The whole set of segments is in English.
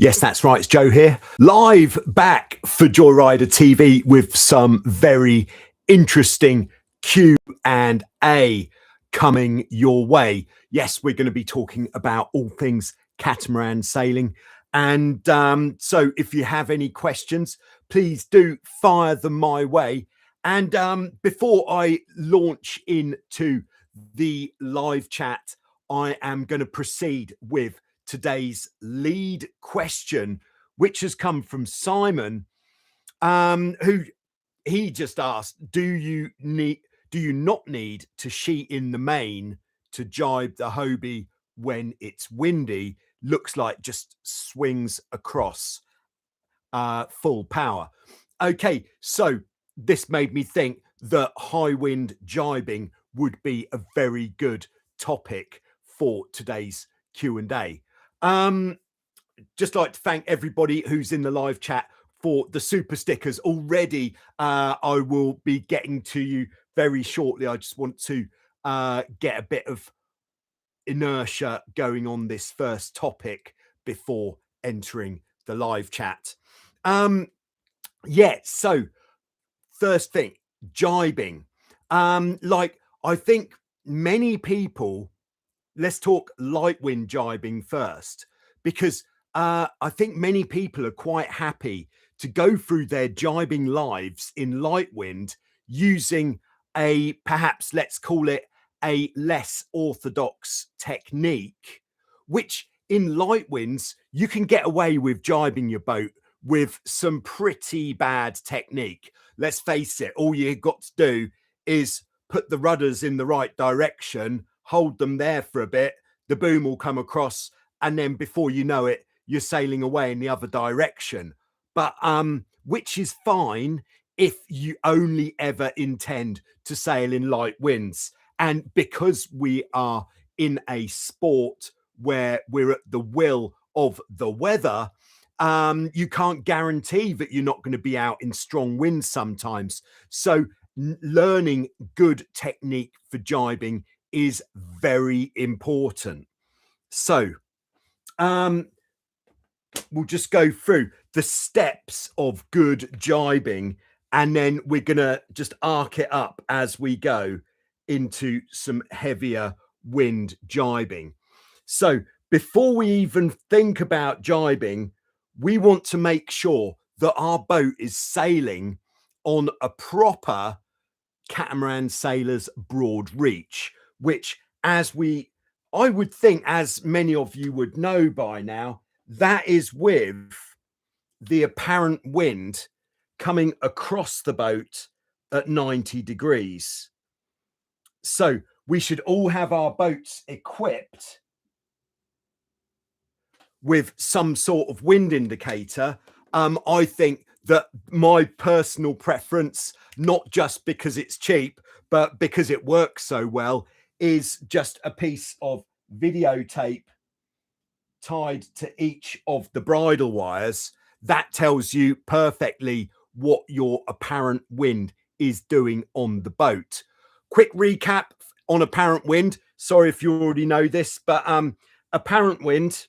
Yes, that's right. It's Joe here, live back for Joyrider TV with some very interesting Q&A coming your way. Yes, we're going to be talking about all things catamaran sailing. And so if you have any questions, please do fire them my way. And before I launch into the live chat, I am going to proceed with today's lead question, which has come from Simon, who he just asked, do you not need to sheet in the main to jibe the Hobie when it's windy? Looks like just swings across full power. Okay, so this made me think that high wind jibing would be a very good topic for today's Q&A. Just like to thank everybody who's in the live chat for the super stickers already. I will be getting to you very shortly. I just want to get a bit of inertia going on this first topic before entering the live chat. Yeah, so first thing, jibing. Like I think many people, let's talk light wind jibing first, because I think many people are quite happy to go through their jibing lives in light wind using a, perhaps let's call it a less orthodox technique, which in light winds, you can get away with jibing your boat with some pretty bad technique. Let's face it, all you've got to do is put the rudders in the right direction, hold them there for a bit, the boom will come across, and then before you know it, you're sailing away in the other direction. But which is fine if you only ever intend to sail in light winds. And because we are in a sport where we're at the will of the weather, you can't guarantee that you're not going to be out in strong winds sometimes. So learning good technique for jibing is very important. So we'll just go through the steps of good jibing, and then we're gonna just arc it up as we go into some heavier wind jibing. So before we even think about jibing, we want to make sure that our boat is sailing on a proper catamaran sailor's broad reach, which I would think, as many of you would know by now, that is with the apparent wind coming across the boat at 90 degrees. So we should all have our boats equipped with some sort of wind indicator. I think that my personal preference, not just because it's cheap, but because it works so well, is just a piece of videotape tied to each of the bridle wires. That tells you perfectly what your apparent wind is doing on the boat. Quick recap on apparent wind. Sorry if you already know this, but apparent wind,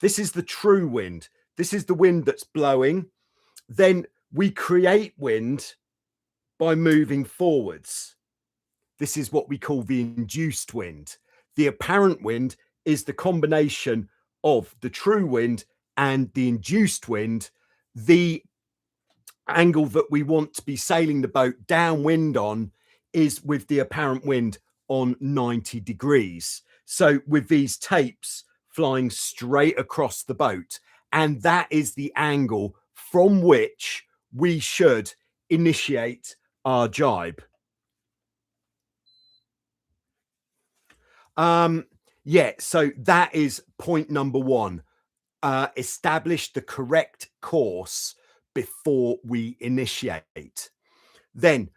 this is the true wind. This is the wind that's blowing. Then we create wind by moving forwards. This is what we call the induced wind. The apparent wind is the combination of the true wind and the induced wind. The angle that we want to be sailing the boat downwind on is with the apparent wind on 90 degrees. So with these tapes flying straight across the boat, and that is the angle from which we should initiate our jibe. Yeah, so that is point number one. Establish the correct course before we initiate. Then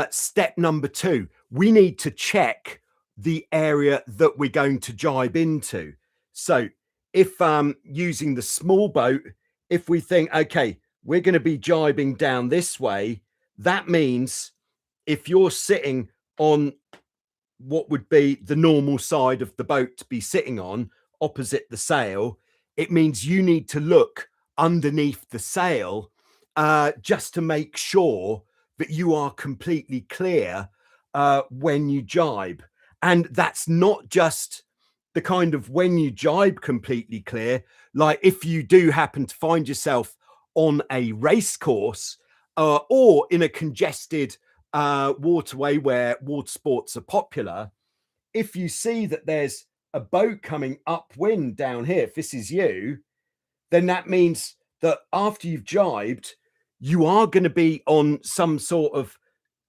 step number two, we need to check the area that we're going to jibe into. So if using the small boat, if we think, okay, we're going to be jibing down this way, that means if you're sitting on what would be the normal side of the boat to be sitting on, opposite the sail, it means you need to look underneath the sail just to make sure that you are completely clear when you jibe. And that's not just the kind of when you jibe completely clear. Like if you do happen to find yourself on a race course or in a congested waterway where water sports are popular, if you see that there's a boat coming upwind down here, if this is you, then that means that after you've jibed, you are going to be on some sort of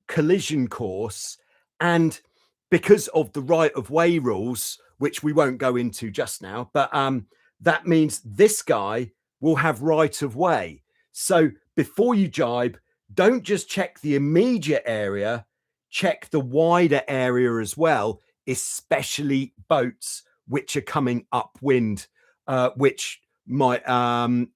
collision course. And because of the right of way rules, which we won't go into just now, but that means this guy will have right of way. So before you jibe, don't just check the immediate area, check the wider area as well, especially boats which are coming upwind, which might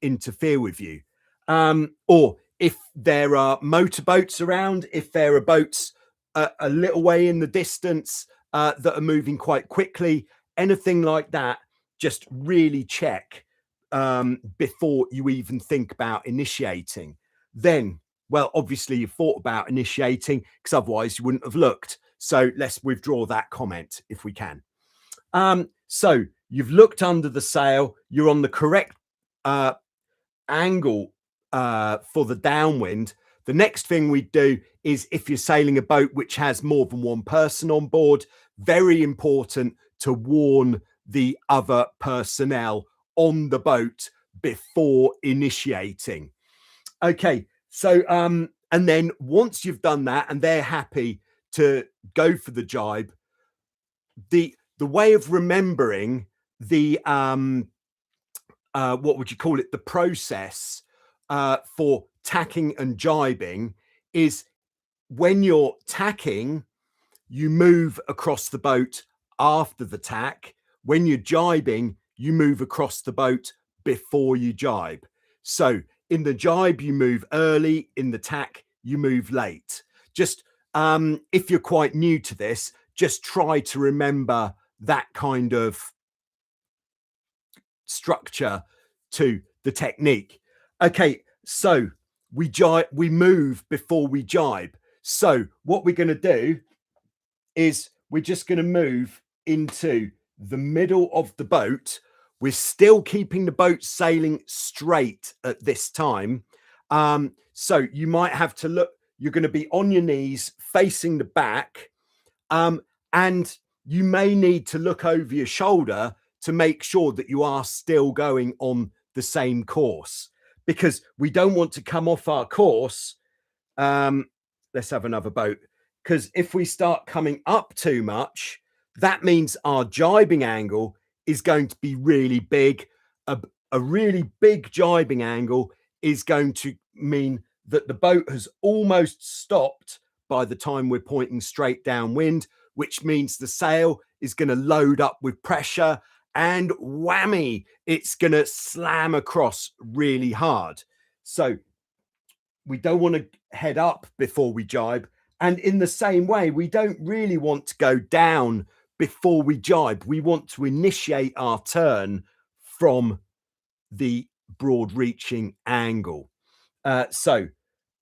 interfere with you. Or if there are motorboats around, if there are boats a little way in the distance that are moving quite quickly, anything like that, just really check before you even think about initiating. Then, well, obviously you thought about initiating because otherwise you wouldn't have looked. So let's withdraw that comment if we can. So you've looked under the sail, you're on the correct angle for the downwind. The next thing we do is, if you're sailing a boat which has more than one person on board, very important to warn the other personnel on the boat before initiating. Okay, so and then once you've done that and they're happy to go for the jibe, the way of remembering the what would you call it, the process for tacking and jibing is, when you're tacking, you move across the boat after the tack. When you're jibing, you move across the boat before you jibe. So in the jibe, you move early, in the tack, you move late. Just if you're quite new to this, just try to remember that kind of structure to the technique. Okay, so we move before we jibe. So what we're going to do is we're just going to move into the middle of the boat. We're still keeping the boat sailing straight at this time. So you might have to look, you're going to be on your knees facing the back, and you may need to look over your shoulder to make sure that you are still going on the same course, because we don't want to come off our course. Let's have another boat, because if we start coming up too much, that means our jibing angle is going to be really big. A really big jibing angle is going to mean that the boat has almost stopped by the time we're pointing straight downwind, which means the sail is going to load up with pressure, and whammy, it's going to slam across really hard. So we don't want to head up before we jibe. And in the same way, we don't really want to go down before we jibe. We want to initiate our turn from the broad reaching angle. So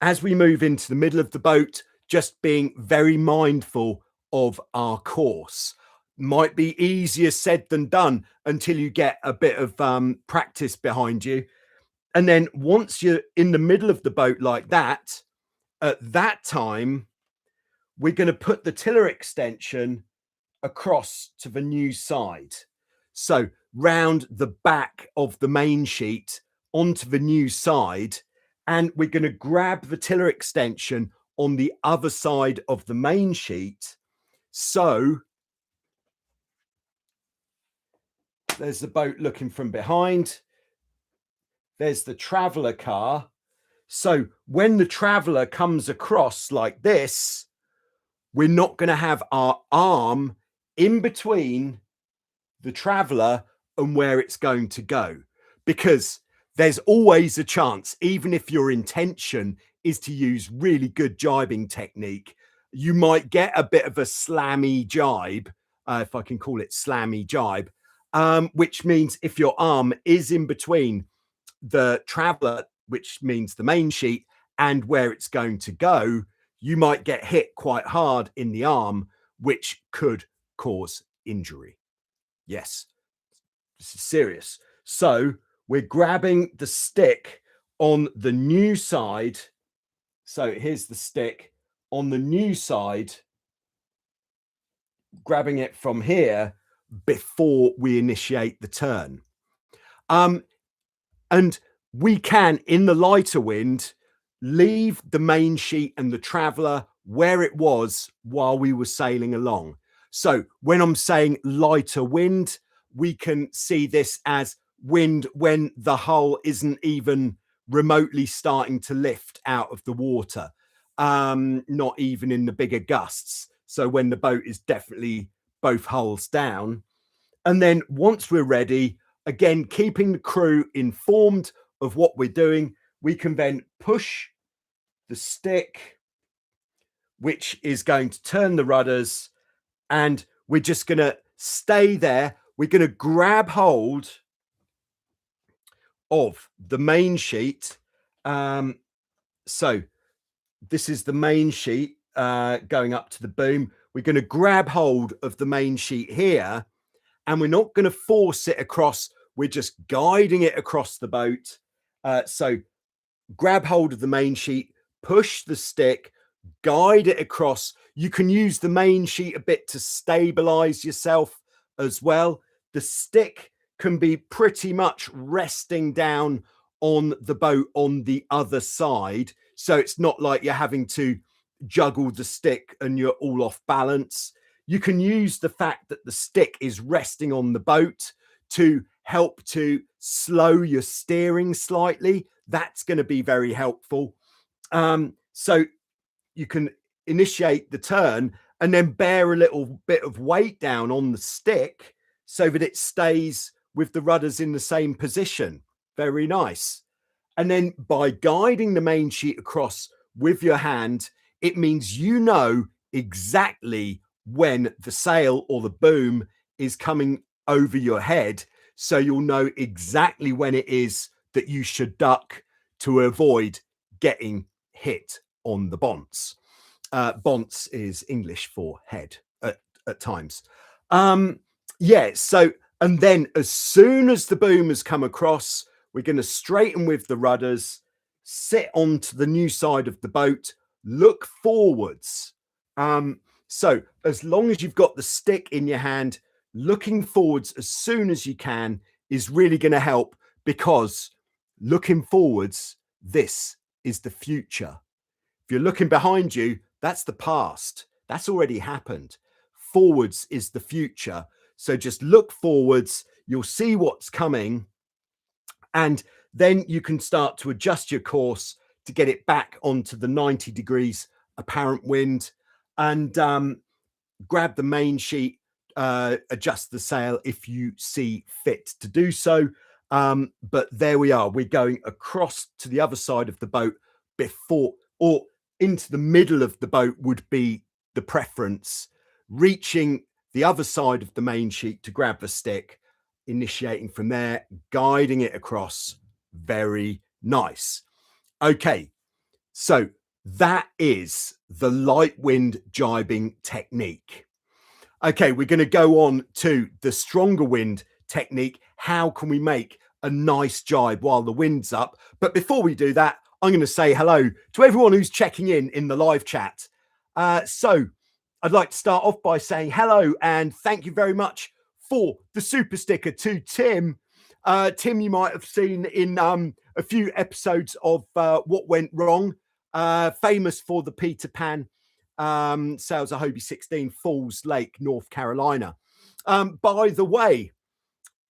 as we move into the middle of the boat, just being very mindful of our course. Might be easier said than done until you get a bit of practice behind you. And then once you're in the middle of the boat like that, at that time, we're going to put the tiller extension across to the new side. So round the back of the main sheet onto the new side, and we're going to grab the tiller extension on the other side of the main sheet. So there's the boat looking from behind. There's the traveller car. So when the traveller comes across like this, we're not going to have our arm in between the traveller and where it's going to go, because there's always a chance, even if your intention is to use really good jibing technique, you might get a bit of a slammy jibe, if I can call it slammy jibe, which means if your arm is in between the traveler, which means the main sheet, and where it's going to go, you might get hit quite hard in the arm, which could cause injury. Yes, this is serious. So we're grabbing the stick on the new side. So here's the stick on the new side, grabbing it from here before we initiate the turn. And we can, in the lighter wind, leave the main sheet and the traveler where it was while we were sailing along. So when I'm saying lighter wind, we can see this as wind when the hull isn't even remotely starting to lift out of the water, not even in the bigger gusts. So when the boat is definitely both hulls down. And then once we're ready, again, keeping the crew informed of what we're doing, we can then push the stick, which is going to turn the rudders, and we're just going to stay there. We're going to grab hold of the main sheet. So this is the main sheet going up to the boom. We're going to grab hold of the main sheet here, and we're not going to force it across. We're just guiding it across the boat. So grab hold of the main sheet, push the stick, guide it across. You can use the main sheet a bit to stabilize yourself as well. The stick can be pretty much resting down on the boat on the other side. So it's not like you're having to juggle the stick and you're all off balance. You can use the fact that the stick is resting on the boat to help to slow your steering slightly. That's going to be very helpful. So you can initiate the turn and then bear a little bit of weight down on the stick so that it stays with the rudders in the same position. Very nice. And then by guiding the main sheet across with your hand, it means you know exactly when the sail or the boom is coming over your head. So you'll know exactly when it is that you should duck to avoid getting hit on the bonce. Bonce is English for head at times. Yeah, so, and then as soon as the boom has come across, we're going to straighten with the rudders, sit onto the new side of the boat, look forwards. So as long as you've got the stick in your hand, looking forwards as soon as you can is really going to help, because looking forwards, this is the future. If you're looking behind you, that's the past. That's already happened. Forwards is the future. So just look forwards. You'll see what's coming. And then you can start to adjust your course to get it back onto the 90 degrees apparent wind, and grab the main sheet, adjust the sail if you see fit to do so. But there we are. We're going across to the other side of the boat before, or into the middle of the boat would be the preference, reaching the other side of the main sheet to grab the stick, initiating from there, guiding it across. Very nice. Okay, so that is the light wind jibing technique. Okay, we're going to go on to the stronger wind technique. How can we make a nice jibe while the wind's up? But before we do that, I'm going to say hello to everyone who's checking in the live chat. So I'd like to start off by saying hello and thank you very much for the super sticker to Tim. Tim, you might have seen in a few episodes of What Went Wrong, famous for the Peter Pan sales of Hobie 16, Falls Lake, North Carolina. By the way,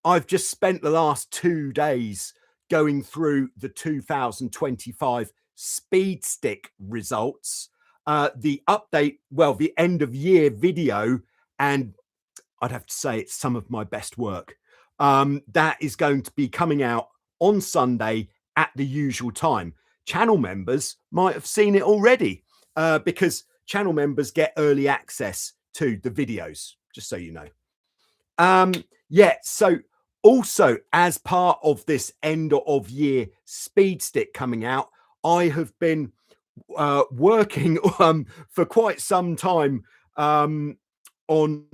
I've just spent the last 2 days going through the 2025 Speed Stick results, the update, well, the end of year video, and I'd have to say it's some of my best work. That is going to be coming out on Sunday at the usual time. Channel members might have seen it already, because channel members get early access to the videos, just so you know. Yeah, so also as part of this end of year speed stick coming out, I have been working for quite some time on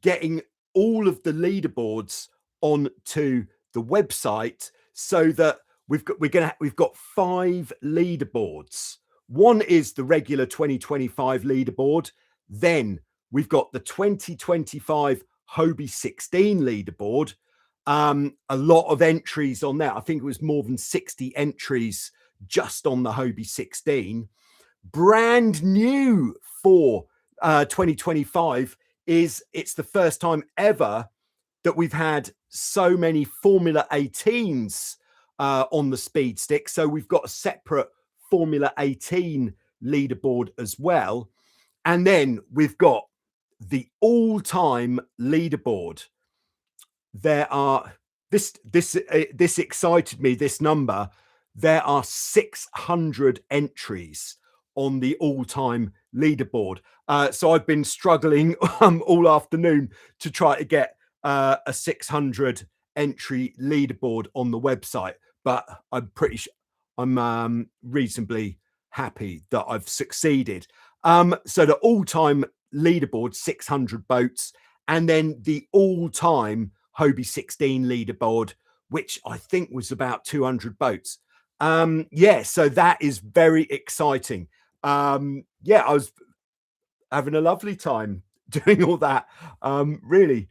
getting all of the leaderboards onto the website, so that we've got 5 leaderboards. One is the regular 2025 leaderboard. Then we've got the 2025 Hobie 16 leaderboard. A lot of entries on that. I think it was more than 60 entries just on the Hobie 16. Brand new for 2025 is it's the first time ever that we've had so many Formula 18s on the speed stick. So we've got a separate Formula 18 leaderboard as well. And then we've got the all-time leaderboard. There are this excited me, this number. There are 600 entries on the all-time leaderboard. So I've been struggling all afternoon to try to get a 600 entry leaderboard on the website, but I'm pretty sure I'm reasonably happy that I've succeeded. So the all-time leaderboard, 600 boats, and then the all-time Hobie 16 leaderboard, which I think was about 200 boats. Yeah, so that is very exciting. Yeah, I was having a lovely time doing all that. Really.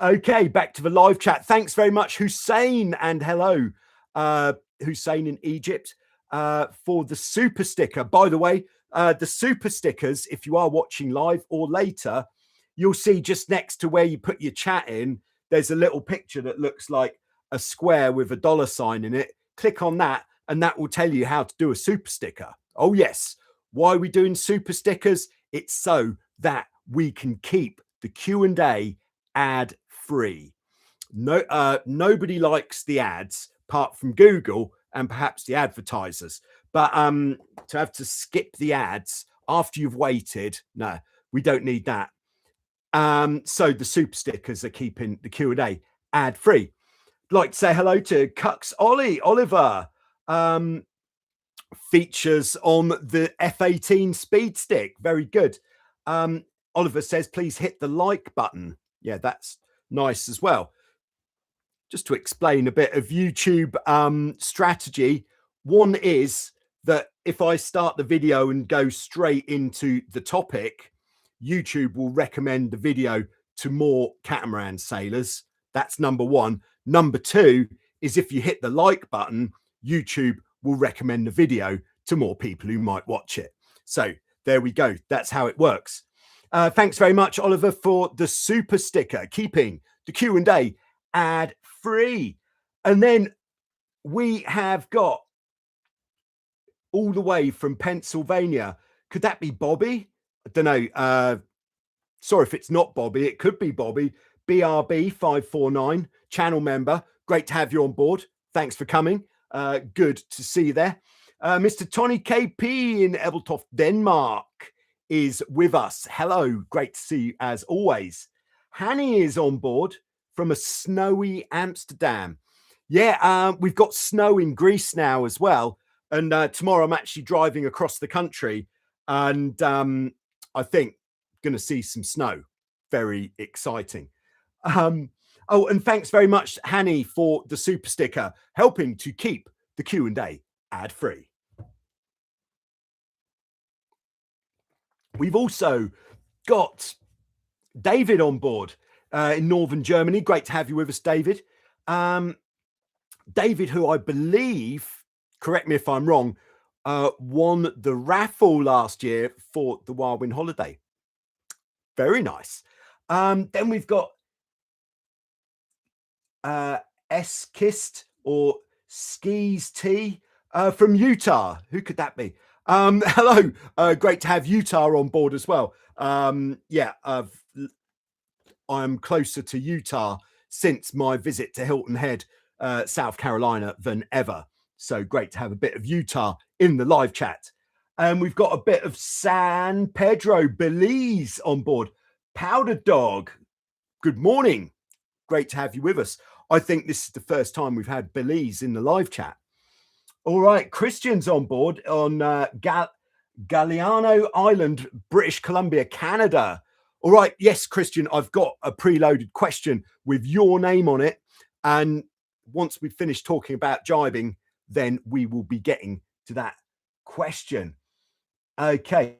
Okay, back to the live chat. Thanks very much, Hussein, and hello, Hussein in Egypt, for the super sticker. By the way, the super stickers, if you are watching live or later, you'll see just next to where you put your chat in, there's a little picture that looks like a square with a $sign in it. Click on that, and that will tell you how to do a super sticker. Oh, yes. Why are we doing super stickers? It's so that we can keep the Q&A ad free. No, nobody likes the ads apart from Google and perhaps the advertisers. But to have to skip the ads after you've waited, no, we don't need that. So the super stickers are keeping the Q&A ad free. I'd like to say hello to Cux Oliver. Features on the F18 speed stick. Very good. Oliver says, please hit the like button. Yeah, that's nice as well. Just to explain a bit of YouTube strategy. One is that if I start the video and go straight into the topic, YouTube will recommend the video to more catamaran sailors. That's number one. Number two is if you hit the like button, YouTube will recommend the video to more people who might watch it. So there we go. That's how it works. Thanks very much, Oliver, for the super sticker, keeping the Q&A ad free. And then we have got all the way from Pennsylvania. Could that be Bobby? I don't know. Sorry if it's not Bobby. It could be Bobby. BRB549, channel member. Great to have you on board. Thanks for coming. Good to see you there. Mr. Tony KP in Ebeltoft, Denmark is with us. Hello. Great to see you as always. Hanny is on board from a snowy Amsterdam. Yeah, we've got snow in Greece now as well. And tomorrow I'm actually driving across the country, and I think going to see some snow. Very exciting. Oh, and thanks very much, Hanny, for the super sticker, helping to keep the Q&A ad free. We've also got David on board in Northern Germany. Great to have you with us, David. David, who I believe, correct me if I'm wrong, won the raffle last year for the Wild Wind Holiday. Very nice. Then we've got Eskist or Skis T from Utah. Who could that be? Hello. Great to have Utah on board as well. Yeah, I'm closer to Utah since my visit to Hilton Head, South Carolina than ever. So great to have a bit of Utah in the live chat. And we've got a bit of San Pedro, Belize on board. Powder Dog, good morning. great to have you with us. I think this is the first time we've had Belize in the live chat. All right, Christian's on board on Galiano Island, British Columbia, Canada. All right, yes, Christian, I've got a preloaded question with your name on it. And once we've finished talking about jibing, then we will be getting to that question. Okay.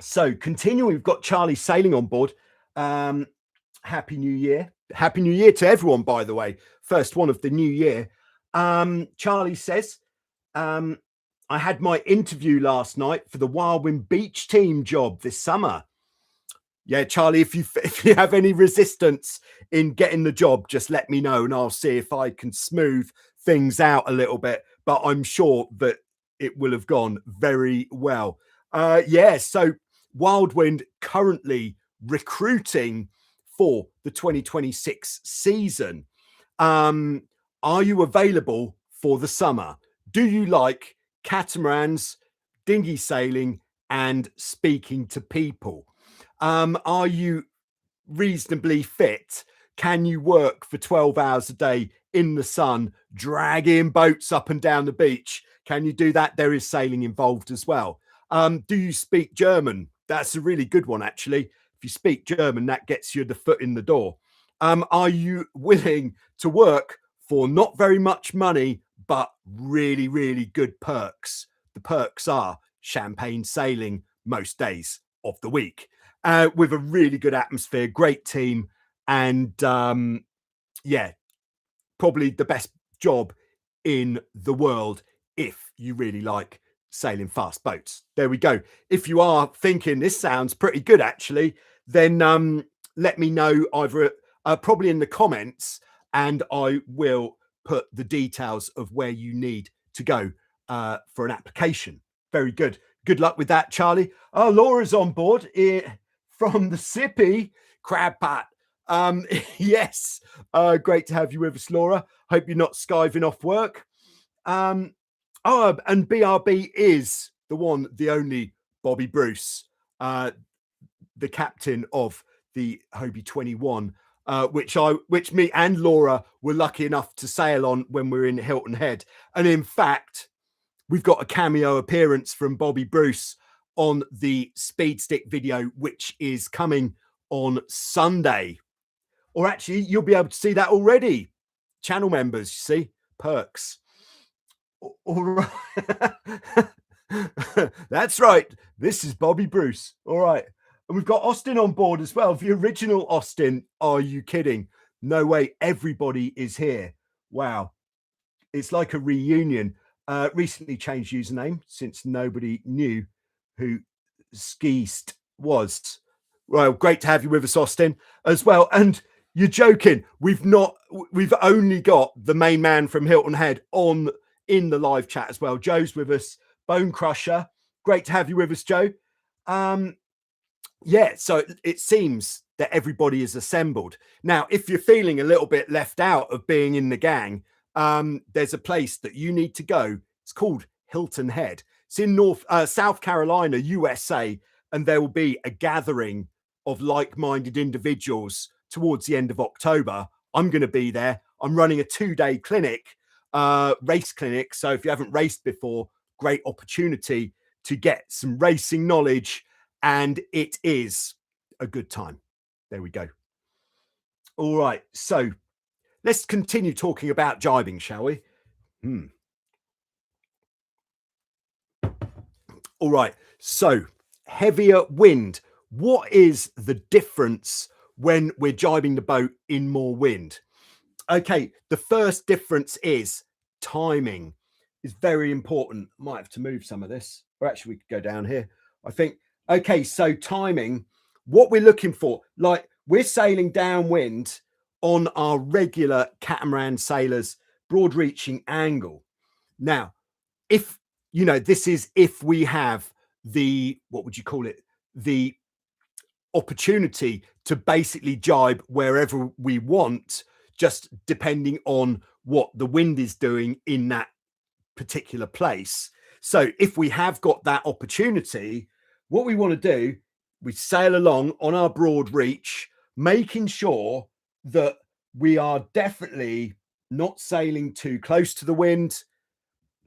So continuing, we've got Charlie Sailing on board. Happy New Year. Happy New Year to everyone, by the way. First one of the new year. Charlie says, I had my interview last night for the Wildwind Beach team job this summer. Yeah, Charlie, if you have any resistance in getting the job, just let me know and I'll see if I can smooth things out a little bit. But I'm sure that it will have gone very well. Yeah, so Wildwind currently recruiting for the 2026 season. Are you available for the summer? Do you like catamarans, dinghy sailing, and speaking to people? Are you reasonably fit? Can you work for 12 hours a day in the sun, dragging boats up and down the beach? Can you do that? There is sailing involved as well. Do you speak German? That's a really good one, actually. If you speak German, that gets you the foot in the door. Are you willing to work for not very much money, but really, really good perks? The perks are champagne sailing most days of the week, with a really good atmosphere, great team, and yeah, probably the best job in the world if you really like sailing fast boats. There we go. If you are thinking this sounds pretty good, actually, then let me know either probably in the comments, and I will put the details of where you need to go for an application. Very good. Good luck with that, Charlie. Oh, Laura's on board from the Sippy Crab Pat. Yes, great to have you with us, Laura. Hope you're not skiving off work. Oh, and BRB is the one, the only Bobby Bruce, the captain of the Hobie 21, which me and Laura were lucky enough to sail on when we were in Hilton Head. And in fact, we've got a cameo appearance from Bobby Bruce on the Speed Stick video, which is coming on Sunday. Or actually, you'll be able to see that already. Channel members, you see, perks. All right. That's right. This is Bobby Bruce. All right. And we've got Austin on board as well. The original Austin. Are you kidding? No way. Everybody is here. Wow. It's like a reunion. Recently changed username since nobody knew who Skeest was. Well, great to have you with us, Austin, as well. And you're joking. We've only got the main man from Hilton Head in the live chat as well. Joe's with us. Bone Crusher. Great to have you with us, Joe. Yeah, so it seems that everybody is assembled. Now, if you're feeling a little bit left out of being in the gang, there's a place that you need to go. It's called Hilton Head. It's in South Carolina, USA, and there will be a gathering of like-minded individuals towards the end of October. I'm going to be there. I'm running a 2-day clinic, race clinic. So if you haven't raced before, great opportunity to get some racing knowledge, and it is a good time. There we go. All right. So let's continue talking about jibing, shall we? All right. So heavier wind. What is the difference when we're jibing the boat in more wind? Okay. The first difference is timing is very important. Might have to move some of this, or actually we could go down here, I think. Okay. So timing, what we're looking for, like we're sailing downwind on our regular catamaran sailors broad reaching angle. Now, if you know, this is if we have the, what would you call it? The opportunity to basically jibe wherever we want, just depending on what the wind is doing in that particular place. So if we have got that opportunity, what we want to do, we sail along on our broad reach, making sure that we are definitely not sailing too close to the wind.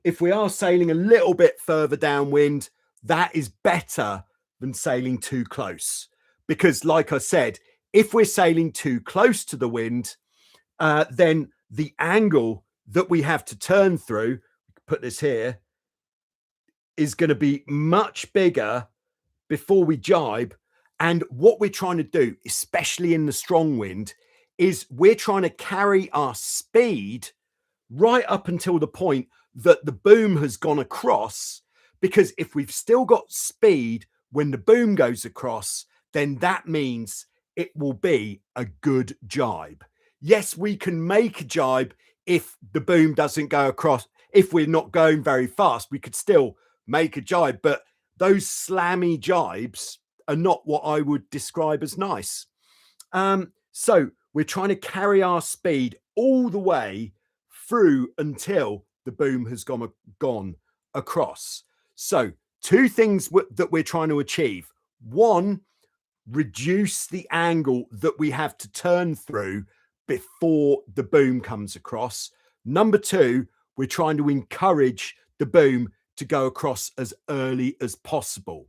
If we are sailing a little bit further downwind, that is better than sailing too close. Because like I said, if we're sailing too close to the wind, then the angle that we have to turn through, put this here, is going to be much bigger before we jibe. And what we're trying to do, especially in the strong wind, is we're trying to carry our speed right up until the point that the boom has gone across. Because if we've still got speed when the boom goes across, then that means it will be a good jibe. Yes, we can make a jibe if the boom doesn't go across. If we're not going very fast, we could still make a jibe, but those slammy jibes are not what I would describe as nice. So we're trying to carry our speed all the way through until the boom has gone across. So two things that we're trying to achieve. One, reduce the angle that we have to turn through before the boom comes across. Number two, we're trying to encourage the boom to go across as early as possible.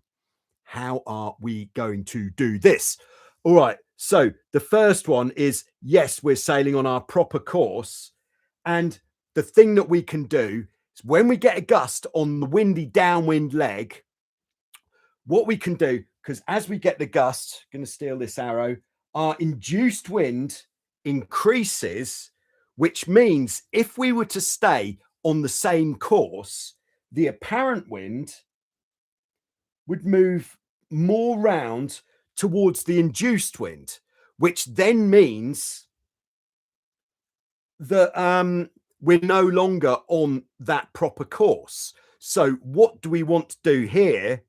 How are we going to do this? All right. So the first one is, yes, we're sailing on our proper course. And the thing that we can do is when we get a gust on the windy downwind leg, what we can do, because as we get the gust, going to steal this arrow, our induced wind increases, which means if we were to stay on the same course, the apparent wind would move more round towards the induced wind, which then means that we're no longer on that proper course. So what do we want to do here?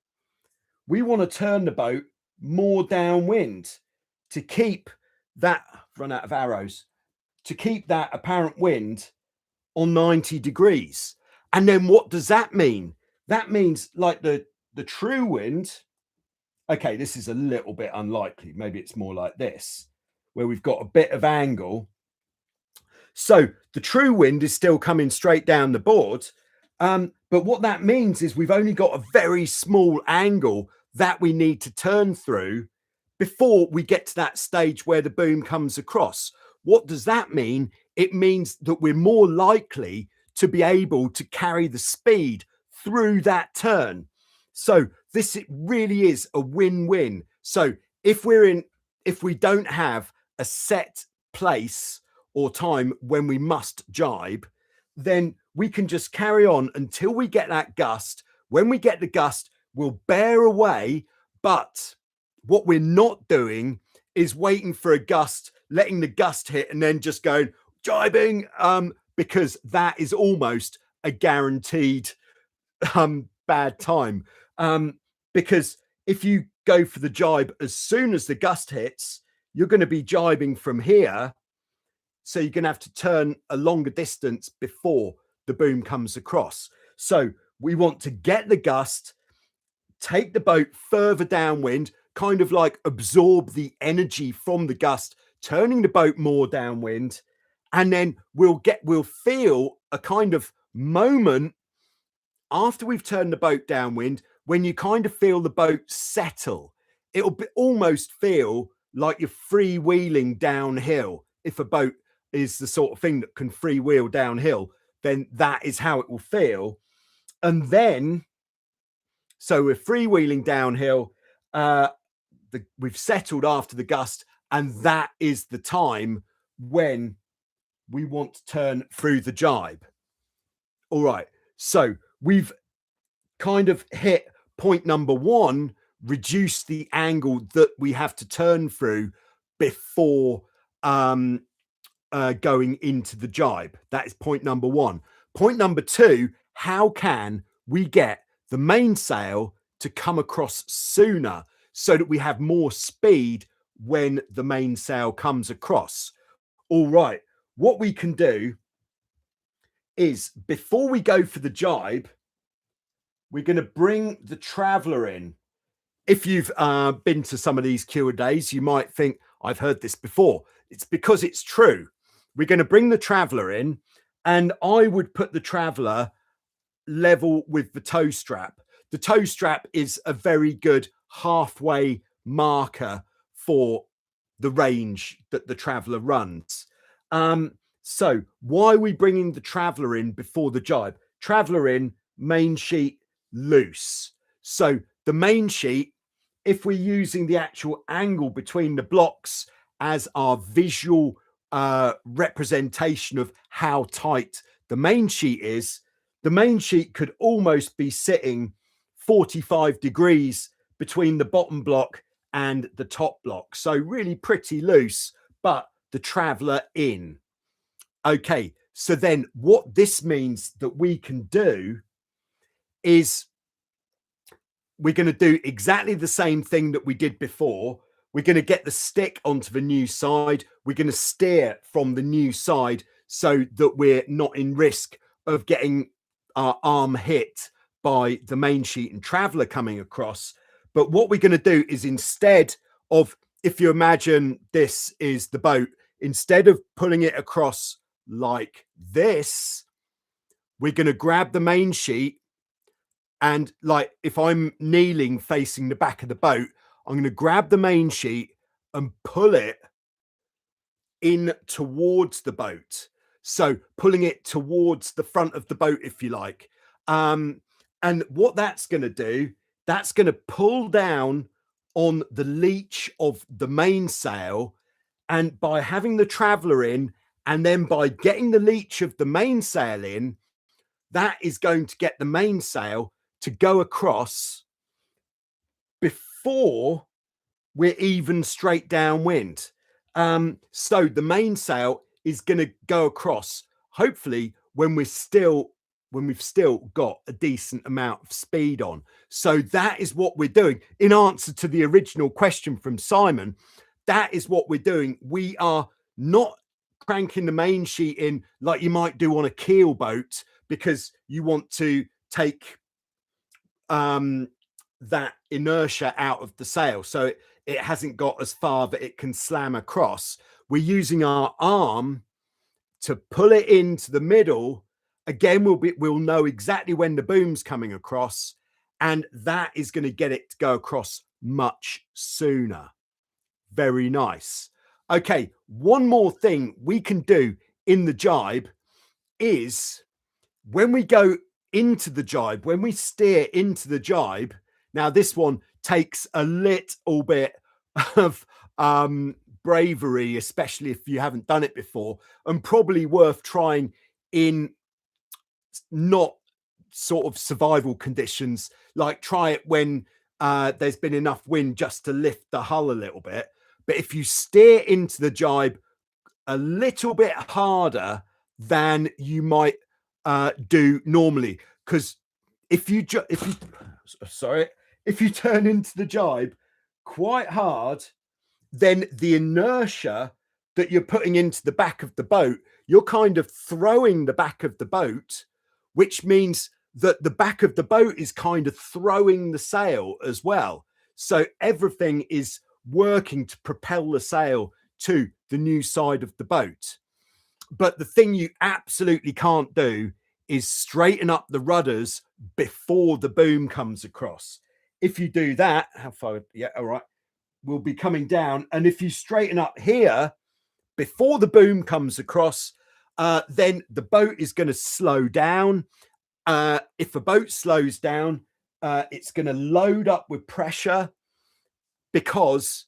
We want to turn the boat more downwind to keep that, run out of arrows, to keep that apparent wind on 90 degrees. And then what does that mean? That means like the true wind. Okay, this is a little bit unlikely. Maybe it's more like this, where we've got a bit of angle. So the true wind is still coming straight down the board. But what that means is we've only got a very small angle that we need to turn through before we get to that stage where the boom comes across. What does that mean? It means that we're more likely to be able to carry the speed through that turn. So this, it really is a win-win. So if we don't have a set place or time when we must jibe, then we can just carry on until we get that gust. When we get the gust, we'll bear away. But what we're not doing is waiting for a gust, letting the gust hit and then just going jibing, because that is almost a guaranteed bad time. Because if you go for the jibe as soon as the gust hits, you're going to be jibing from here. So you're going to have to turn a longer distance before the boom comes across. So we want to get the gust, take the boat further downwind, kind of like absorb the energy from the gust, turning the boat more downwind. And then we'll feel a kind of moment after we've turned the boat downwind, when you kind of feel the boat settle. It'll almost feel like you're freewheeling downhill. If a boat is the sort of thing that can freewheel downhill, then that is how it will feel. And then, so we're freewheeling downhill, we've settled after the gust, and that is the time when we want to turn through the jibe. All right, so we've kind of hit point number one, reduce the angle that we have to turn through before going into the jibe. That is point number one. Point number two, how can we get the mainsail to come across sooner so that we have more speed when the mainsail comes across? All right, what we can do is, before we go for the jibe, we're going to bring the traveller in. If you've been to some of these Cure days, you might think, I've heard this before. It's because it's true. We're going to bring the traveler in, and I would put the traveler level with the toe strap. The toe strap is a very good halfway marker for the range that the traveler runs. So why are we bringing the traveler in before the gybe? Traveler in, main sheet loose. So the main sheet, if we're using the actual angle between the blocks as our visual representation of how tight the main sheet is, the main sheet could almost be sitting 45 degrees between the bottom block and the top block. So really pretty loose, but the traveler in. Okay, so then what this means that we can do is we're going to do exactly the same thing that we did before. We're going to get the stick onto the new side. We're going to steer from the new side so that we're not in risk of getting our arm hit by the main sheet and traveler coming across. But what we're going to do is, instead of, if you imagine this is the boat, instead of pulling it across like this, we're going to grab the main sheet, and like if I'm kneeling facing the back of the boat, I'm going to grab the main sheet and pull it in towards the boat. So pulling it towards the front of the boat, if you like. And what that's going to do, that's going to pull down on the leech of the mainsail. And by having the traveler in, and then by getting the leech of the mainsail in, that is going to get the mainsail to go across before we're even straight downwind. So the mainsail is going to go across, hopefully, when we've still got a decent amount of speed on. So that is what we're doing. In answer to the original question from Simon, that is what we're doing. We are not cranking the main sheet in like you might do on a keel boat, because you want to take that inertia out of the sail, so it hasn't got as far that it can slam across. We're using our arm to pull it into the middle. Again, we'll know exactly when the boom's coming across, and that is going to get it to go across much sooner. Very nice. Okay, one more thing we can do in the gybe is, when we go into the gybe, when we steer into the gybe, now this one takes a little bit of bravery, especially if you haven't done it before, and probably worth trying in not sort of survival conditions. Like, try it when there's been enough wind just to lift the hull a little bit. But if you steer into the gybe a little bit harder than you might do normally, because if you turn into the gybe quite hard, then the inertia that you're putting into the back of the boat, you're kind of throwing the back of the boat, which means that the back of the boat is kind of throwing the sail as well. So everything is working to propel the sail to the new side of the boat. But the thing you absolutely can't do is straighten up the rudders before the boom comes across. If you do that, how far? Yeah, all right. We'll be coming down. And if you straighten up here before the boom comes across, then the boat is going to slow down. If a boat slows down, it's going to load up with pressure, because,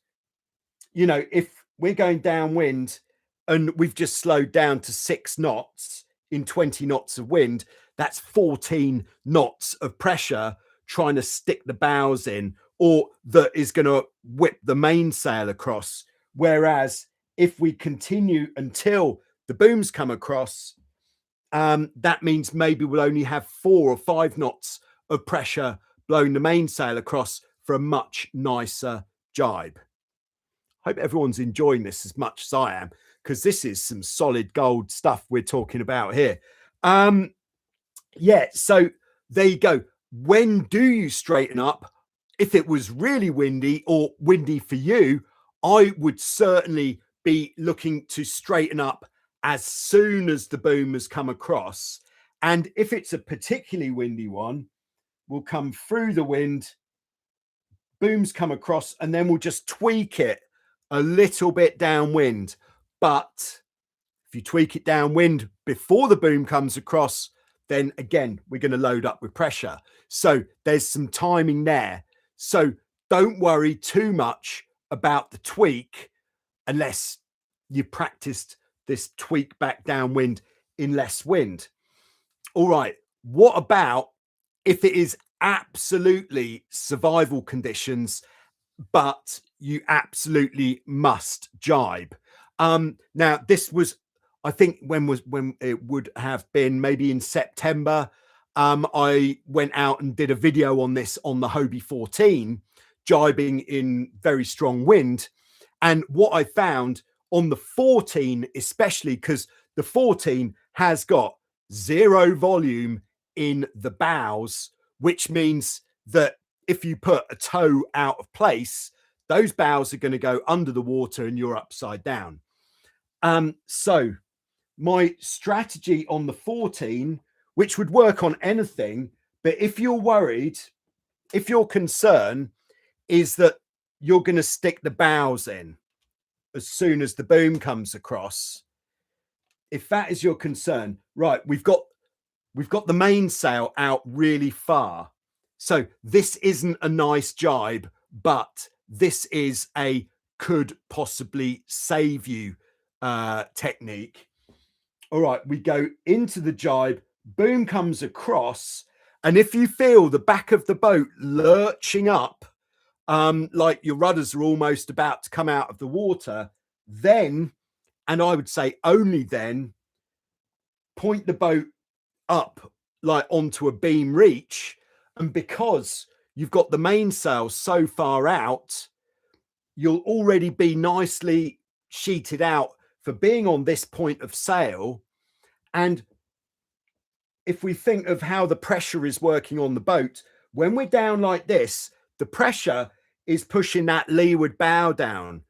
you know, if we're going downwind and we've just slowed down to 6 knots in 20 knots of wind, that's 14 knots of pressure trying to stick the bows in, or that is going to whip the mainsail across. Whereas if we continue until the booms come across, that means maybe we'll only have 4 or 5 knots of pressure blowing the mainsail across for a much nicer gybe. Hope everyone's enjoying this as much as I am, because this is some solid gold stuff we're talking about here. Yeah, so there you go. When do you straighten up? If it was really windy, or windy for you, I would certainly be looking to straighten up as soon as the boom has come across. And if it's a particularly windy one, we'll come through the wind, booms come across, and then we'll just tweak it a little bit downwind. But if you tweak it downwind before the boom comes across, then again, we're going to load up with pressure. So there's some timing there. So don't worry too much about the tweak unless you've practiced this tweak back downwind in less wind. All right, what about if it is absolutely survival conditions, but you absolutely must jibe? Now, this was, I think, when it would have been maybe in September. I went out and did a video on this on the Hobie 14, jibing in very strong wind. And what I found on the 14, especially because the 14 has got zero volume in the bows, which means that if you put a toe out of place, those bows are going to go under the water and you're upside down. So my strategy on the 14, which would work on anything, but if you're worried, if your concern is that you're going to stick the bows in as soon as the boom comes across, if that is your concern, right, we've got the mainsail out really far. So this isn't a nice jibe, but this is a could possibly save you technique. All right, we go into the jibe, boom comes across, and if you feel the back of the boat lurching up, like your rudders are almost about to come out of the water, then, and I would say only then, point the boat up like onto a beam reach. And because you've got the mainsail so far out, you'll already be nicely sheeted out for being on this point of sail. And if we think of how the pressure is working on the boat, when we're down like this, the pressure is pushing that leeward bow down.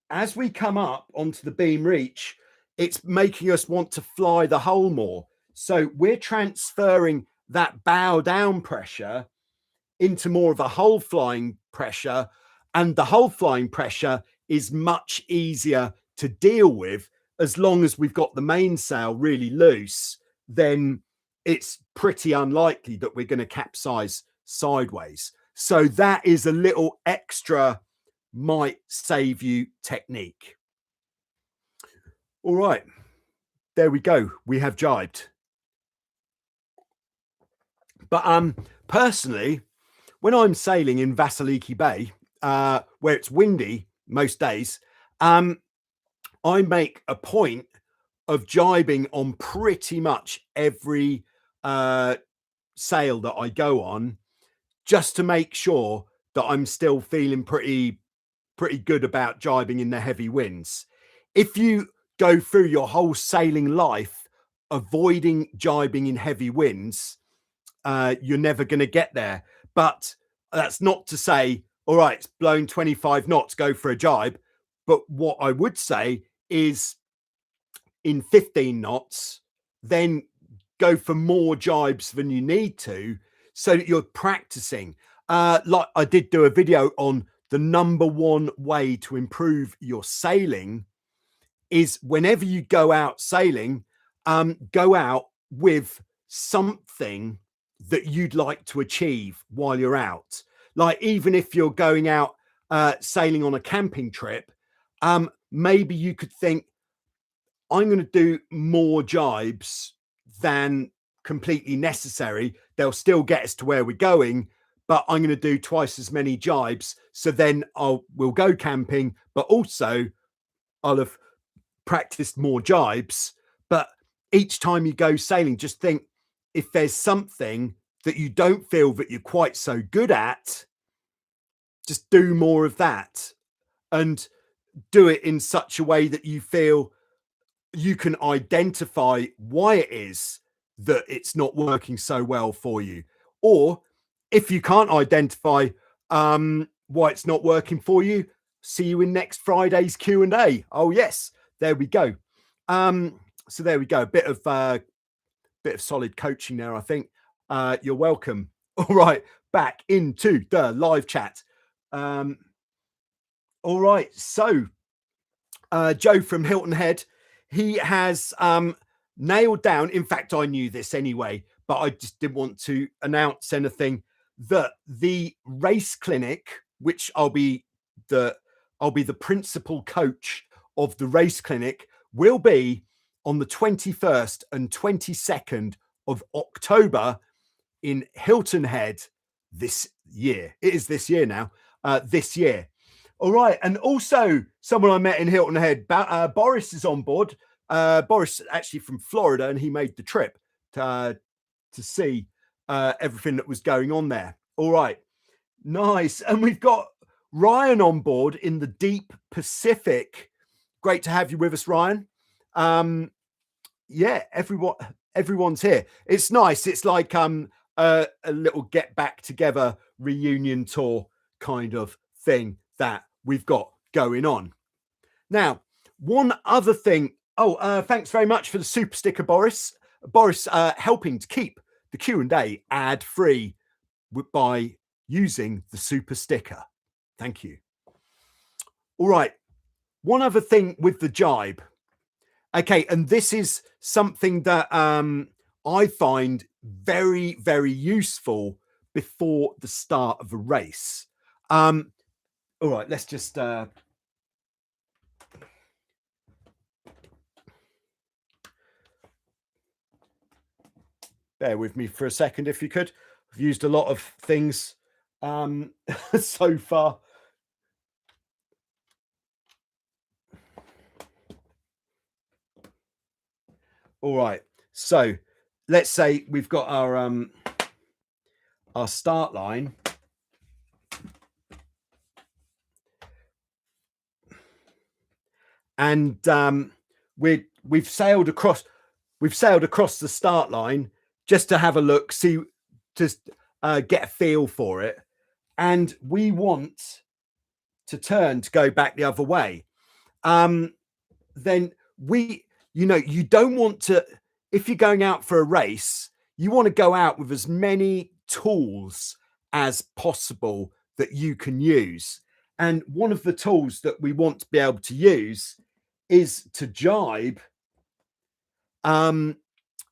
As we come up onto the beam reach, it's making us want to fly the hull more. So we're transferring that bow down pressure into more of a hull flying pressure. And the hull flying pressure is much easier to deal with. As long as we've got the mainsail really loose, then it's pretty unlikely that we're going to capsize sideways. So that is a little extra might save you technique. All right, there we go. We have jibed. But personally, when I'm sailing in Vasiliki Bay, where it's windy most days, I make a point of jibing on pretty much every sail that I go on, just to make sure that I'm still feeling pretty good about jibing in the heavy winds. If you go through your whole sailing life avoiding jibing in heavy winds, you're never going to get there. But that's not to say, all right, it's blowing 25 knots, go for a jibe. But what I would say is in 15 knots, then go for more jibes than you need to, so that you're practicing. Like I did do a video on the #1 way to improve your sailing is whenever you go out sailing, go out with something that you'd like to achieve while you're out. Like even if you're going out sailing on a camping trip, maybe you could think, I'm going to do more jibes than completely necessary. They'll still get us to where we're going, but I'm going to do twice as many jibes. So then we'll go camping, but also I'll have practiced more jibes. But each time you go sailing, just think, if there's something that you don't feel that you're quite so good at, just do more of that and do it in such a way that you feel you can identify why it is that it's not working so well for you. Or if you can't identify why it's not working for you, see you in next Friday's Q&A. Oh yes, there we go. So there we go. A bit of solid coaching there, I think. You're welcome. All right, back into the live chat. All right, so Joe from Hilton Head, he has nailed down. In fact, I knew this anyway, but I just didn't want to announce anything. That the race clinic, which I'll be the principal coach of the race clinic, will be on the 21st and 22nd of October in Hilton Head this year. It is this year now. This year. All right. And also someone I met in Hilton Head, Boris is on board. Boris actually from Florida, and he made the trip to see everything that was going on there. All right. Nice. And we've got Ryan on board in the deep Pacific. Great to have you with us, Ryan. Yeah, everyone's here. It's nice. It's like a little get back together reunion tour kind of thing that we've got going on. Now, one other thing. Oh, thanks very much for the super sticker, Boris. Boris helping to keep the Q&A ad-free by using the super sticker. Thank you. All right. One other thing with the Gybe. Okay, and this is something that I find very, very useful before the start of a race. All right, let's just bear with me for a second, if you could. I've used a lot of things so far. All right, so let's say we've got our start line. And we've sailed across the start line just to have a look, see, just get a feel for it. And we want to turn to go back the other way. Then you don't want to, if you're going out for a race, you want to go out with as many tools as possible that you can use. And one of the tools that we want to be able to use is to gybe,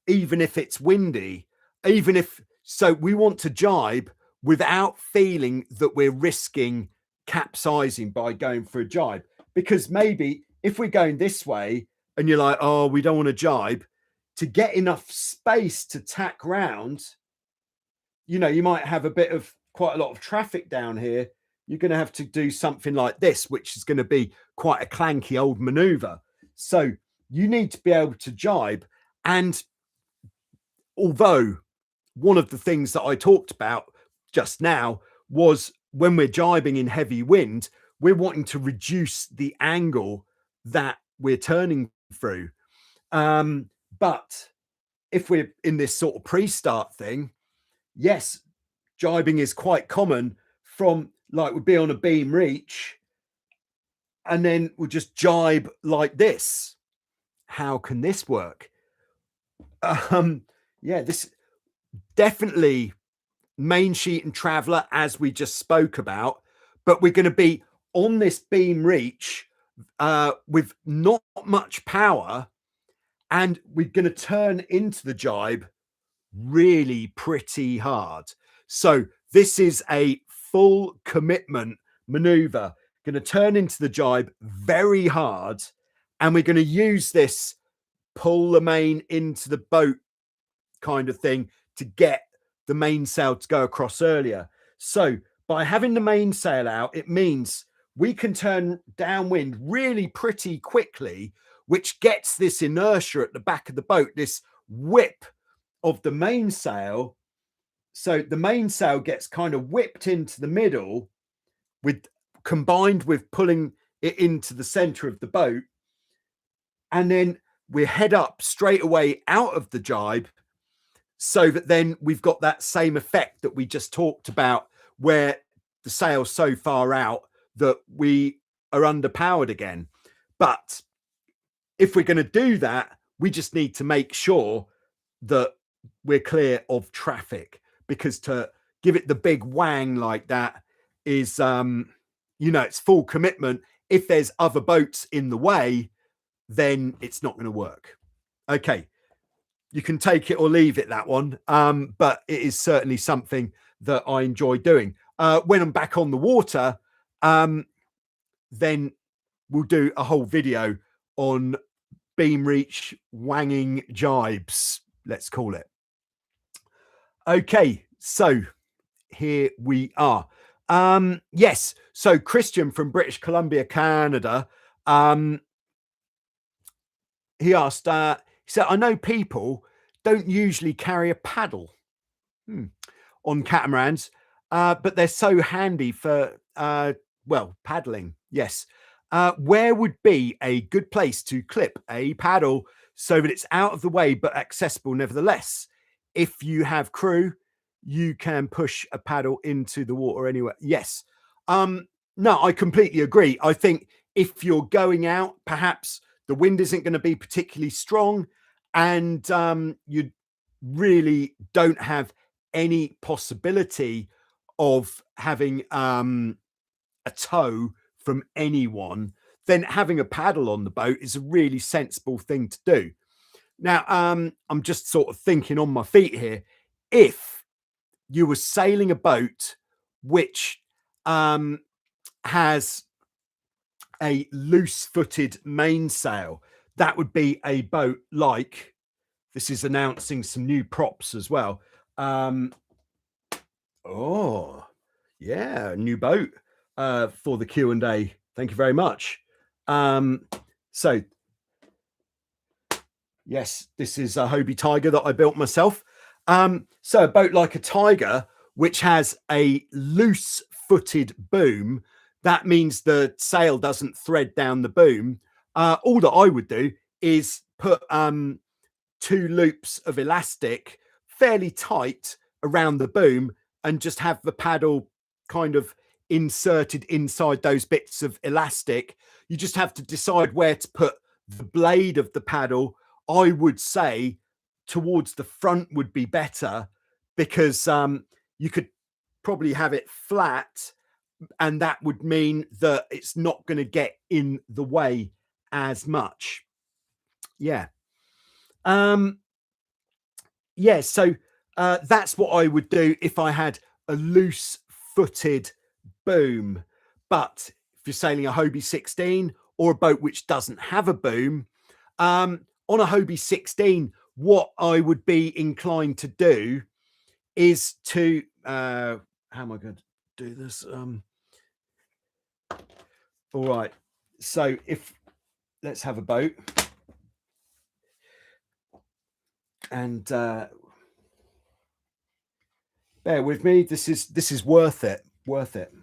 even if it's windy, so we want to gybe without feeling that we're risking capsizing by going for a gybe. Because maybe if we're going this way and you're like, oh, we don't want to gybe, to get enough space to tack round, you might have quite a lot of traffic down here. You're going to have to do something like this, which is going to be quite a clanky old maneuver. So you need to be able to gybe. And although one of the things that I talked about just now was when we're jibing in heavy wind, we're wanting to reduce the angle that we're turning through. But if we're in this sort of pre-start thing, yes, jibing is quite common from, like, we'll be on a beam reach and then we'll just jibe like this. How can this work? Yeah, this definitely main sheet and traveler, as we just spoke about, but we're going to be on this beam reach with not much power, and we're going to turn into the jibe really pretty hard. So this is a full commitment maneuver. Going to turn into the jibe very hard, and we're going to use this pull the main into the boat kind of thing to get the mainsail to go across earlier. So by having the mainsail out, it means we can turn downwind really pretty quickly, which gets this inertia at the back of the boat, this whip of the mainsail. So the mainsail gets kind of whipped into the middle, combined with pulling it into the center of the boat. And then we head up straight away out of the jibe, so that then we've got that same effect that we just talked about, where the sail's so far out that we are underpowered again. But if we're going to do that, we just need to make sure that we're clear of traffic, because to give it the big wang like that is, you know, it's full commitment. If there's other boats in the way, then it's not going to work. Okay, you can take it or leave it, that one. But it is certainly something that I enjoy doing. When I'm back on the water, then we'll do a whole video on beam reach wanging jibes, let's call it. Okay, so here we are. Yes, so Christian from British Columbia, Canada, he asked, he said, I know people don't usually carry a paddle on catamarans, but they're so handy for, well, paddling. Yes. Where would be a good place to clip a paddle so that it's out of the way but accessible nevertheless? If you have crew, you can push a paddle into the water anywhere. Yes. No, I completely agree. I think if you're going out, perhaps the wind isn't going to be particularly strong, and you really don't have any possibility of having a tow from anyone, then having a paddle on the boat is a really sensible thing to do. Now, I'm just sort of thinking on my feet here. If you were sailing a boat which has a loose-footed mainsail, that would be a boat like, this is announcing some new props as well. Oh, yeah, new boat for the Q&A. Thank you very much. So, yes, this is a Hobie Tiger that I built myself. So a boat like a Tiger, which has a loose-footed boom, that means the sail doesn't thread down the boom. All that I would do is put 2 loops of elastic fairly tight around the boom and just have the paddle kind of inserted inside those bits of elastic. You just have to decide where to put the blade of the paddle. I would say towards the front would be better, because you could probably have it flat, and that would mean that it's not going to get in the way as much. Yeah. Yeah, so that's what I would do if I had a loose-footed boom. But if you're sailing a Hobie 16 or a boat which doesn't have a boom, on a Hobie 16, what I would be inclined to do is to, how am I going to do this? All right. So if, let's have a boat. And bear with me. This is worth it. Worth it.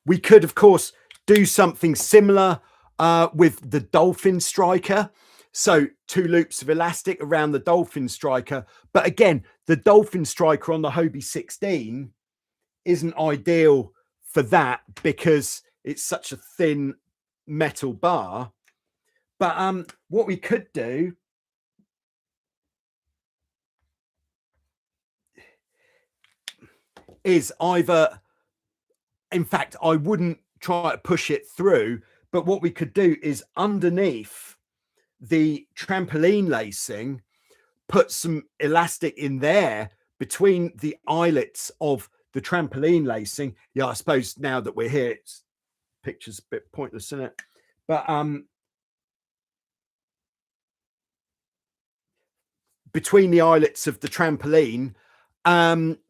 We could, of course, do something similar with the Dolphin Striker. So 2 loops of elastic around the Dolphin Striker. But again, the Dolphin Striker on the Hobie 16 isn't ideal for that because it's such a thin metal bar. But what we could do is either, in fact, I wouldn't try to push it through, but what we could do is underneath the trampoline lacing, put some elastic in there between the eyelets of the trampoline lacing. Yeah, I suppose now that we're here, it's picture's a bit pointless, isn't it? But between the eyelets of the trampoline,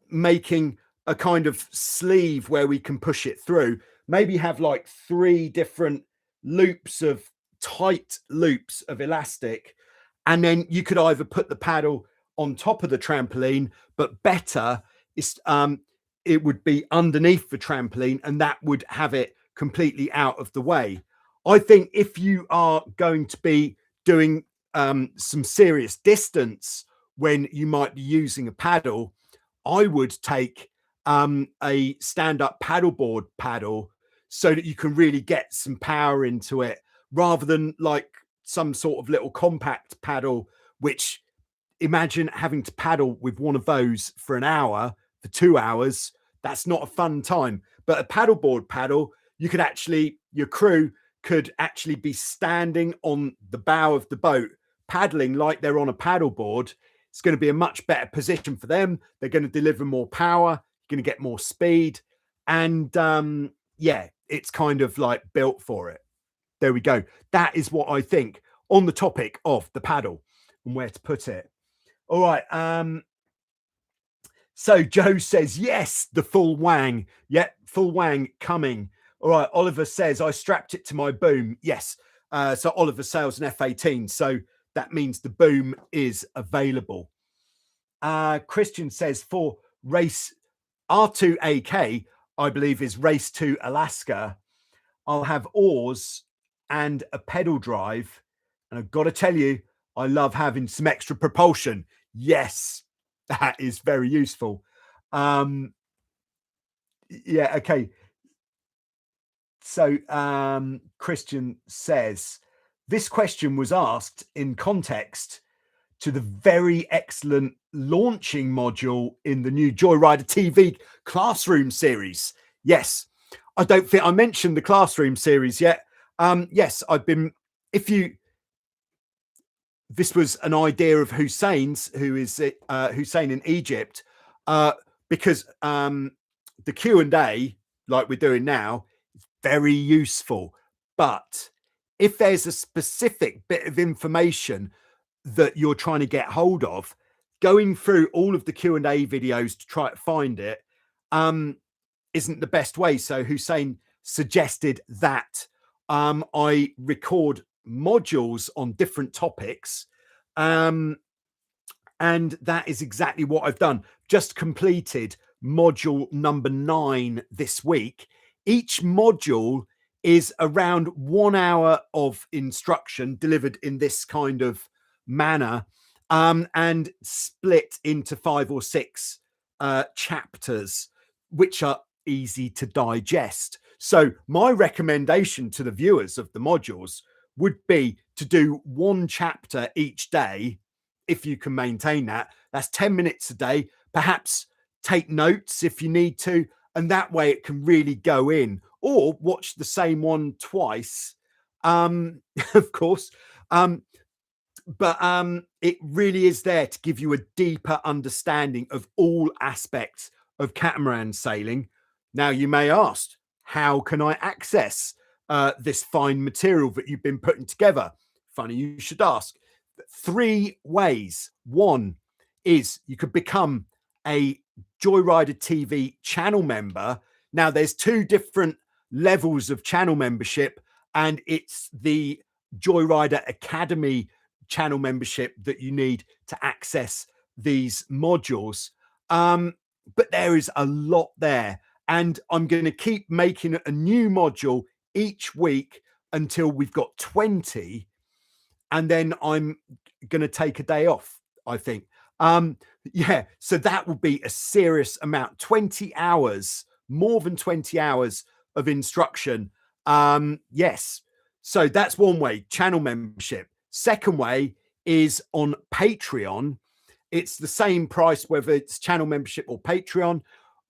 making a kind of sleeve where we can push it through. Maybe have like 3 different loops of tight loops of elastic, and then you could either put the paddle on top of the trampoline, but better is it would be underneath the trampoline, and that would have it completely out of the way. I think if you are going to be doing some serious distance when you might be using a paddle, I would take a stand-up paddleboard paddle so that you can really get some power into it, rather than like some sort of little compact paddle, which, imagine having to paddle with one of those for an hour, for 2 hours. That's not a fun time. But a paddleboard paddle, you could actually, your crew could actually be standing on the bow of the boat, paddling like they're on a paddleboard. It's going to be a much better position for them. They're going to deliver more power, you're going to get more speed. And yeah, it's kind of like built for it. There we go. That is what I think on the topic of the paddle and where to put it. All right. So Joe says, yes, the full wang. Yep, full wang coming. All right. Oliver says, I strapped it to my boom. Yes. So Oliver sails an F-18. So that means the boom is available. Christian says, for race R2AK, I believe is race to Alaska, I'll have oars and a pedal drive. And I've got to tell you, I love having some extra propulsion. Yes, that is very useful. Yeah, okay. So Christian says, this question was asked in context to the very excellent launching module in the new Joyrider TV classroom series. Yes, I don't think I mentioned the classroom series yet. Yes, I've been, this was an idea of Hussein's, who is Hussein in Egypt, because the Q&A, like we're doing now, is very useful. But if there's a specific bit of information that you're trying to get hold of, going through all of the Q&A videos to try to find it isn't the best way. So Hussein suggested that I record modules on different topics, and that is exactly what I've done. Just completed module number 9 this week. Each module is around 1 hour of instruction delivered in this kind of manner, and split into 5 or 6 chapters, which are easy to digest. So my recommendation to the viewers of the modules would be to do 1 chapter each day, if you can maintain that. That's 10 minutes a day. Perhaps take notes if you need to, and that way it can really go in. Or watch the same one twice, of course. But it really is there to give you a deeper understanding of all aspects of catamaran sailing. Now, you may ask, how can I access this fine material that you've been putting together? Funny you should ask. 3 ways. One is you could become a Joyrider TV channel member. Now, there's 2 different levels of channel membership, and it's the Joyrider Academy channel membership that you need to access these modules. But there is a lot there, and I'm going to keep making a new module each week until we've got 20, and then I'm going to take a day off, I think. Yeah, so that will be a serious amount, 20 hours, more than 20 hours of instruction. Yes, so that's one way, channel membership. Second way is on Patreon. It's the same price whether it's channel membership or Patreon,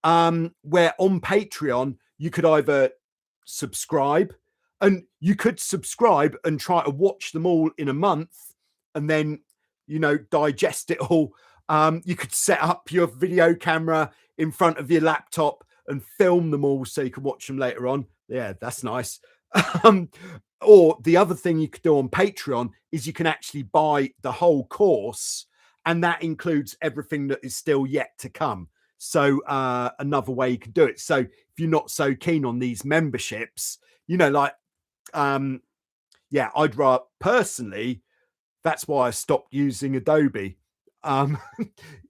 where on Patreon you could either subscribe, and you could subscribe and try to watch them all in a month and then, you know, digest it all. You could set up your video camera in front of your laptop and film them all so you can watch them later on. Yeah, that's nice. Or the other thing you could do on Patreon is you can actually buy the whole course, and that includes everything that is still yet to come. So another way you can do it. So if you're not so keen on these memberships, you know, like, yeah, I'd rather, personally, that's why I stopped using Adobe or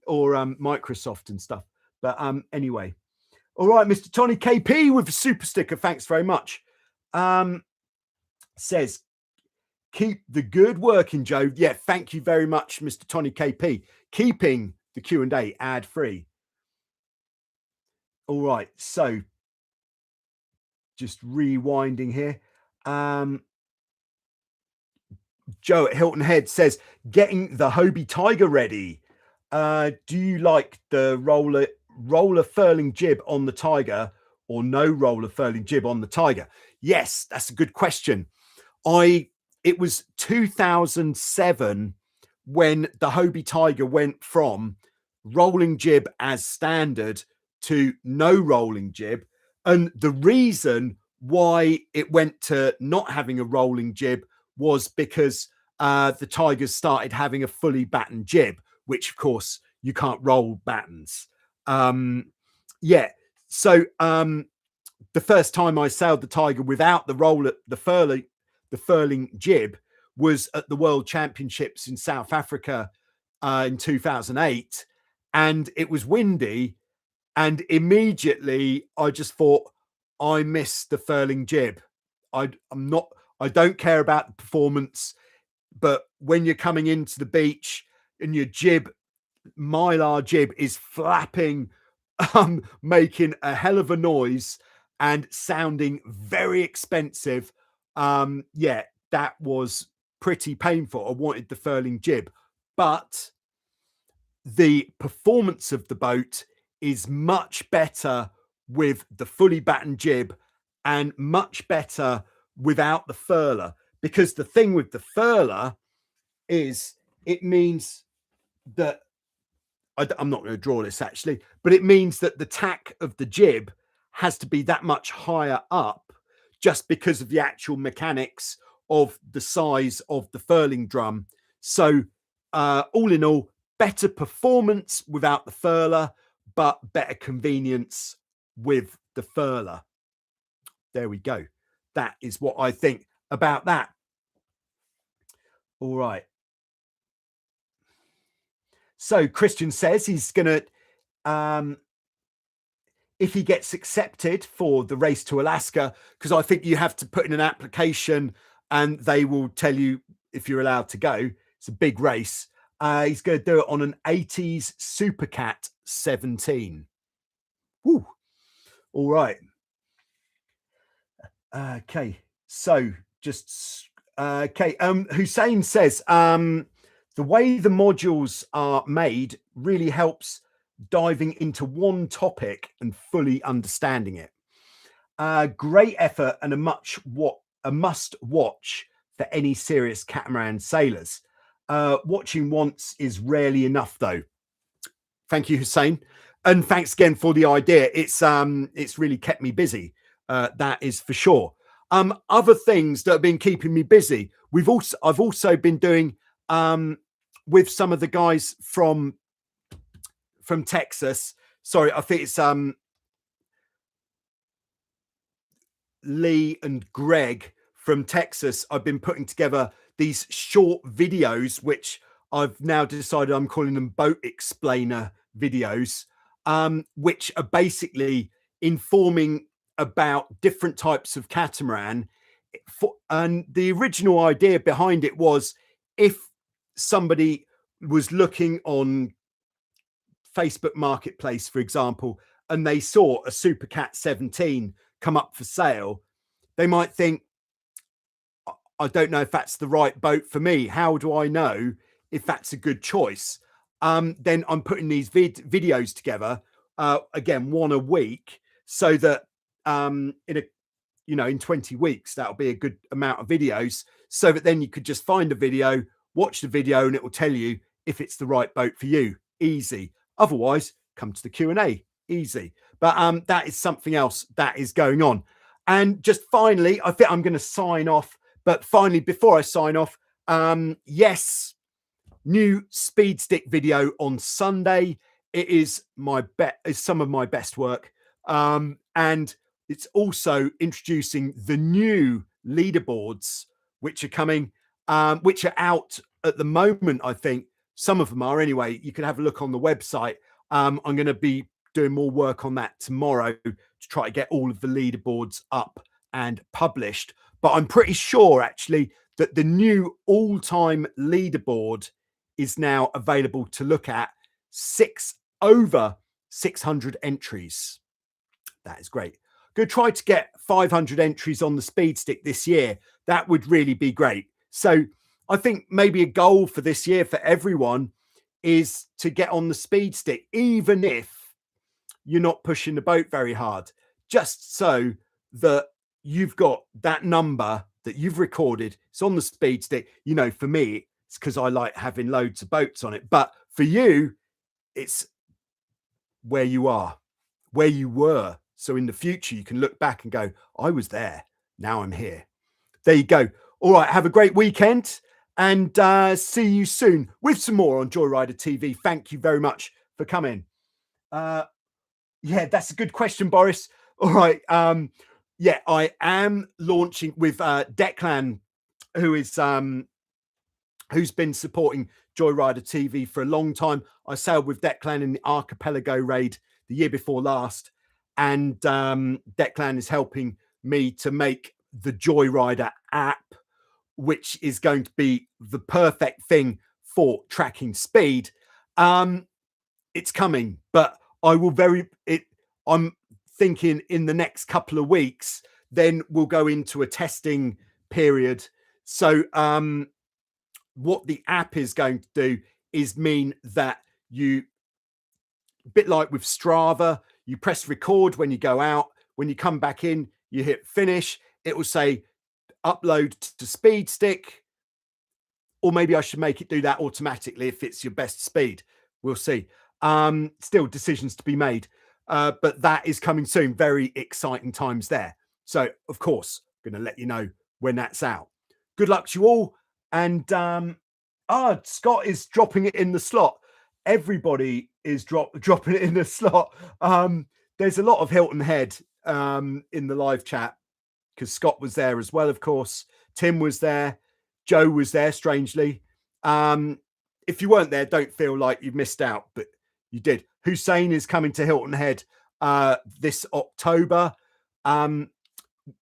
Microsoft and stuff. But anyway, all right, Mr. Tony KP with a super sticker. Thanks very much. Says, keep the good working, Joe. Yeah, thank you very much, Mr. Tony KP. Keeping the Q&A ad-free. All right, so just rewinding here. Joe at Hilton Head says, getting the Hobie Tiger ready. Do you like the roller furling jib on the Tiger or no roller furling jib on the Tiger? Yes, that's a good question. It was 2007 when the Hobie Tiger went from rolling jib as standard to no rolling jib. And the reason why it went to not having a rolling jib was because the Tigers started having a fully battened jib, which of course you can't roll battens. Yeah. So the first time I sailed the Tiger without the furling jib was at the World Championships in South Africa in 2008, and it was windy, and immediately I just thought, I missed the furling jib. I don't care about the performance, but when you're coming into the beach and your jib, mylar jib, is flapping, making a hell of a noise and sounding very expensive, yeah, that was pretty painful. I wanted the furling jib, but the performance of the boat is much better with the fully battened jib and much better without the furler, because the thing with the furler is it means that I'm not going to draw this actually, but it means that the tack of the jib has to be that much higher up just because of the actual mechanics of the size of the furling drum. So all in all, better performance without the furler, but better convenience with the furler. There we go. That is what I think about that. All right. So Christian says he's going to, if he gets accepted for the race to Alaska, because I think you have to put in an application and they will tell you if you're allowed to go. It's a big race. He's going to do it on an 80s Supercat 17. Woo. All right. Okay. So just, okay. Hussein says, the way the modules are made really helps diving into one topic and fully understanding it. Great effort and a must watch for any serious catamaran sailors. Watching once is rarely enough, though. Thank you, Hussein, and thanks again for the idea. It's really kept me busy. That is for sure. Other things that have been keeping me busy. I've also been doing with some of the guys from Texas. Sorry, I think it's Lee and Greg from Texas. I've been putting together these short videos, which I've now decided I'm calling them boat explainer videos, which are basically informing about different types of catamaran. And the original idea behind it was, if somebody was looking on Facebook Marketplace, for example, and they saw a Supercat 17 come up for sale, they might think, I don't know if that's the right boat for me. How do I know if that's a good choice? Then I'm putting these videos together, again, one a week, so that in 20 weeks, that'll be a good amount of videos, so that then you could just find a video, watch the video, and it will tell you if it's the right boat for you. Easy. Otherwise, come to the Q&A. Easy. But that is something else that is going on. And just finally, I think I'm going to sign off. But finally, before I sign off, yes, new speed stick video on Sunday. It is some of my best work. And it's also introducing the new leaderboards, which are coming, which are out at the moment. I think some of them are anyway. You can have a look on the website. I'm going to be doing more work on that tomorrow to try to get all of the leaderboards up and published. But I'm pretty sure actually that the new all-time leaderboard is now available to look at, over 600 entries. That is great. Going to try to get 500 entries on the speed stick this year. That would really be great. So I think maybe a goal for this year for everyone is to get on the speed stick, even if you're not pushing the boat very hard, just so that you've got that number that you've recorded. It's on the speed stick. You know, for me, it's because I like having loads of boats on it. But for you, it's where you are, where you were. So in the future, you can look back and go, I was there. Now I'm here. There you go. All right. Have a great weekend and see you soon with some more on Joyrider TV. Thank you very much for coming. Yeah, that's a good question, Boris. All right. Yeah, I am launching with Declan, who is who's been supporting Joyrider TV for a long time. I sailed with Declan in the Archipelago raid the year before last, and Declan is helping me to make the Joyrider app, which is going to be the perfect thing for tracking speed. It's coming, but I'm thinking in the next couple of weeks, then we'll go into a testing period. So what the app is going to do is mean that you, a bit like with Strava, you press record when you go out. When you come back in, you hit finish. It will say upload to speed stick, or maybe I should make it do that automatically if it's your best speed. We'll see. Still decisions to be made, but that is coming soon. Very exciting times there. So of course, I'm going to let you know when that's out. Good luck to you all. And Scott is dropping it in the slot. Everybody is dropping it in the slot. There's a lot of Hilton Head in the live chat because Scott was there as well, of course. Tim was there. Joe was there, strangely. If you weren't there, don't feel like you've missed out, but you did. Hussein is coming to Hilton Head this October. We'll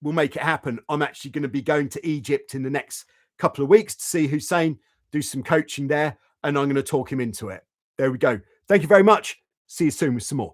make it happen. I'm actually going to be going to Egypt in the next couple of weeks to see Hussein, do some coaching there, and I'm going to talk him into it. There we go. Thank you very much. See you soon with some more.